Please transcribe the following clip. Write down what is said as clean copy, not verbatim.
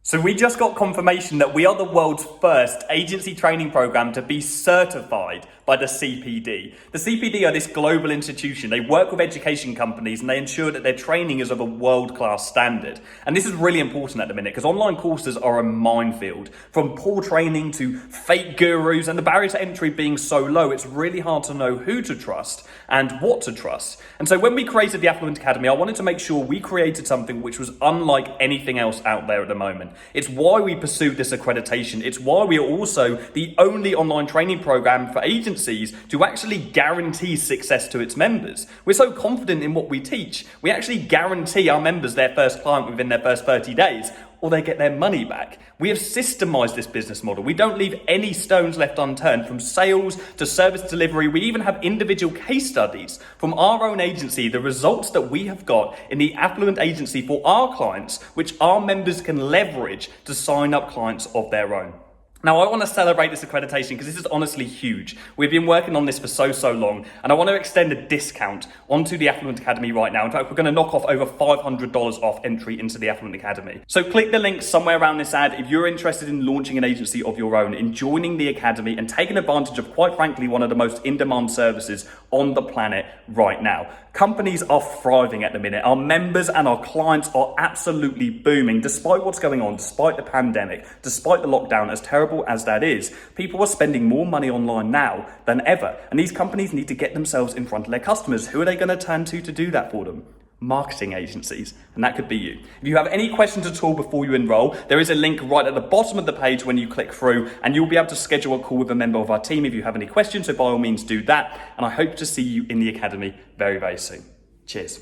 So we just got confirmation that we are the world's first agency training program to be certified by the CPD. The CPD are this global institution. They work with education companies and they ensure that their training is of a world-class standard. And this is really important at the minute because online courses are a minefield. From poor training to fake gurus and the barrier to entry being so low, it's really hard to know who to trust and what to trust. And so when we created the Affluent Academy, I wanted to make sure we created something which was unlike anything else out there at the moment. It's why we pursued this accreditation. It's why we are also the only online training program for agencies to actually guarantee success to its members. We're so confident in what we teach, we actually guarantee our members their first client within their first 30 days, or they get their money back. We have systemized this business model. We don't leave any stones left unturned, from sales to service delivery. We even have individual case studies from our own agency, the results that we have got in the Affluent agency for our clients, which our members can leverage to sign up clients of their own. Now, I want to celebrate this accreditation because this is honestly huge. We've been working on this for so long, and I want to extend a discount onto the Affluent Academy right now. In fact, we're going to knock off over $500 off entry into the Affluent Academy. So click the link somewhere around this ad if you're interested in launching an agency of your own, in joining the Academy and taking advantage of, quite frankly, one of the most in-demand services on the planet right now. Companies are thriving at the minute. Our members and our clients are absolutely booming. Despite what's going on, despite the pandemic, despite the lockdown, as terrible as that is, people are spending more money online now than ever. And these companies need to get themselves in front of their customers. Who are they going to turn to do that for them? Marketing agencies, and that could be you. If you have any questions at all before you enroll, there is a link right at the bottom of the page when you click through, and you'll be able to schedule a call with a member of our team if you have any questions, so by all means do that, and I hope to see you in the Academy very soon. Cheers.